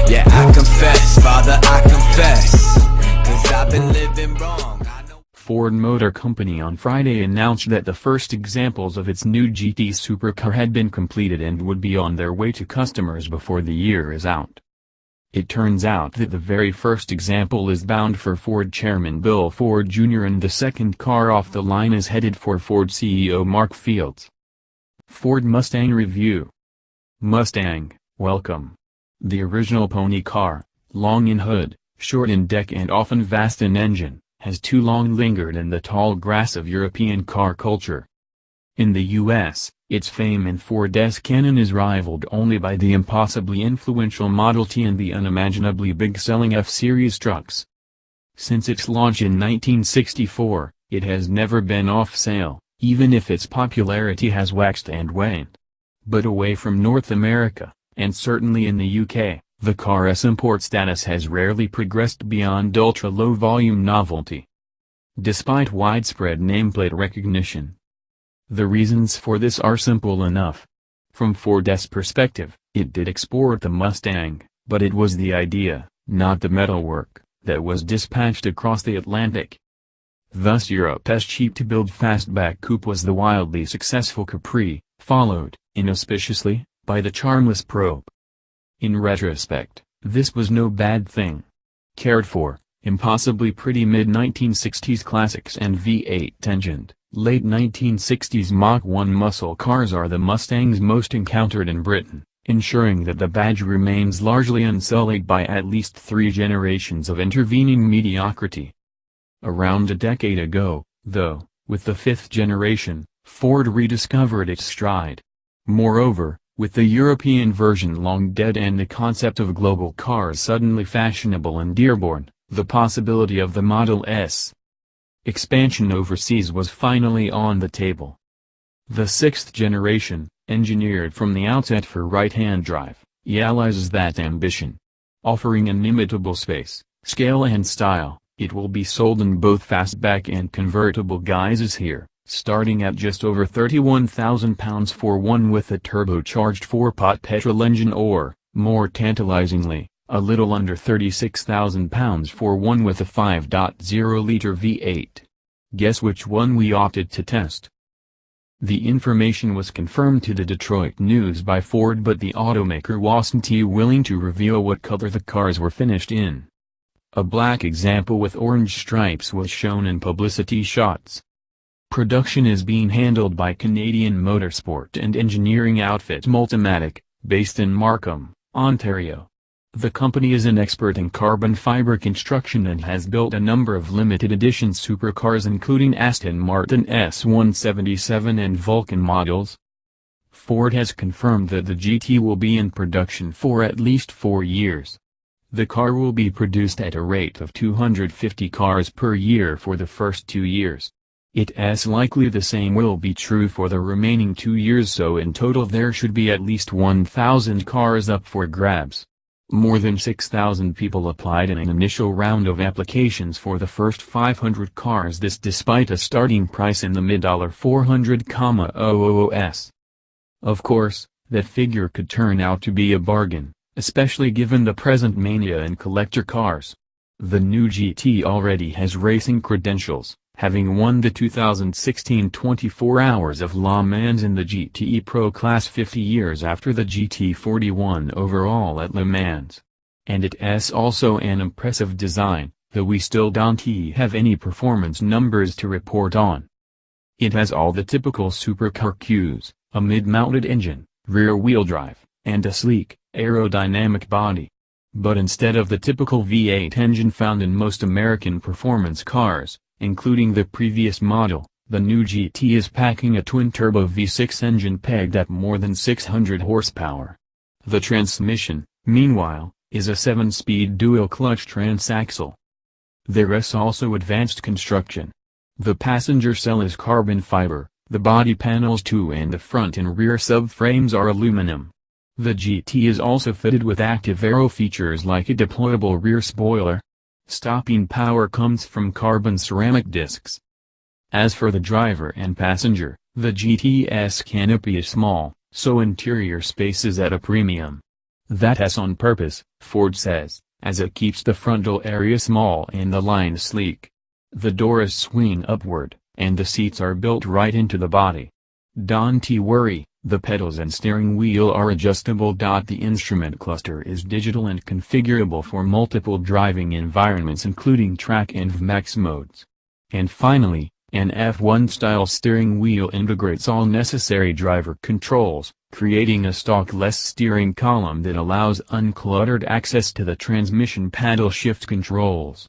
Yeah, I confess, Father, I confess, 'cause I've been living wrong. Ford Motor Company on Friday announced that the first examples of its new GT supercar had been completed and would be on their way to customers before the year is out. It turns out that the very first example is bound for Ford Chairman Bill Ford Jr. and the second car off the line is headed for Ford CEO Mark Fields. Ford Mustang Review. Mustang, welcome. The original pony car, long in hood, short in deck and often vast in engine, has too long lingered in the tall grass of European car culture. In the U.S., its fame in Ford's canon is rivaled only by the impossibly influential Model T and the unimaginably big-selling F-Series trucks. Since its launch in 1964, it has never been off sale, even if its popularity has waxed and waned. But away from North America, and certainly in the UK, the car's import status has rarely progressed beyond ultra-low-volume novelty. Despite widespread nameplate recognition. The reasons for this are simple enough. From Ford's perspective, it did export the Mustang, but it was the idea, not the metalwork, that was dispatched across the Atlantic. Thus Europe's cheap-to-build fastback coupe was the wildly successful Capri, followed, inauspiciously, by the charmless Probe. In retrospect, this was no bad thing. Cared for, impossibly pretty mid-1960s classics and V8-engined, late 1960s Mach 1 muscle cars are the Mustangs most encountered in Britain, ensuring that the badge remains largely unsullied by at least 3 generations of intervening mediocrity. Around a decade ago, though, with the 5th generation, Ford rediscovered its stride. Moreover, with the European version long dead and the concept of global cars suddenly fashionable in Dearborn, the possibility of the Model S expansion overseas was finally on the table. The 6th generation, engineered from the outset for right-hand drive, realizes that ambition. Offering inimitable space, scale and style, it will be sold in both fastback and convertible guises here, starting at just over £31,000 for one with a turbocharged 4-pot petrol engine or, more tantalizingly, a little under £36,000 for one with a 5.0-liter V8. Guess which one we opted to test? The information was confirmed to the Detroit News by Ford, but the automaker wasn't willing to reveal what color the cars were finished in. A black example with orange stripes was shown in publicity shots. Production is being handled by Canadian motorsport and engineering outfit Multimatic, based in Markham, Ontario. The company is an expert in carbon fiber construction and has built a number of limited edition supercars including Aston Martin S177 and Vulcan models. Ford has confirmed that the GT will be in production for at least 4 years. The car will be produced at a rate of 250 cars per year for the first 2 years. It's likely the same will be true for the remaining 2 years, so in total there should be at least 1,000 cars up for grabs. More than 6,000 people applied in an initial round of applications for the first 500 cars, this despite a starting price in the mid-$400,000s. Of course, that figure could turn out to be a bargain, especially given the present mania in collector cars. The new GT already has racing credentials, having won the 2016 24 Hours of Le Mans in the GTE Pro Class 50 years after the GT40 won overall at Le Mans. And it's also an impressive design, though we still don't have any performance numbers to report on. It has all the typical supercar cues, a mid-mounted engine, rear-wheel drive, and a sleek, aerodynamic body. But instead of the typical V8 engine found in most American performance cars, including the previous model, the new GT is packing a twin-turbo V6 engine pegged at more than 600 horsepower. The transmission, meanwhile, is a 7-speed dual-clutch transaxle. There is also advanced construction. The passenger cell is carbon fiber, the body panels too, and the front and rear subframes are aluminum. The GT is also fitted with active aero features like a deployable rear spoiler. Stopping power comes from carbon ceramic discs. As for the driver and passenger, the GT's canopy is small, so interior space is at a premium. That's on purpose, Ford says, as it keeps the frontal area small and the line sleek. The doors swing upward, and the seats are built right into the body. Don't worry, the pedals and steering wheel are adjustable. The instrument cluster is digital and configurable for multiple driving environments including track and VMAX modes. And finally, an F1-style steering wheel integrates all necessary driver controls, creating a stalk-less steering column that allows uncluttered access to the transmission paddle shift controls.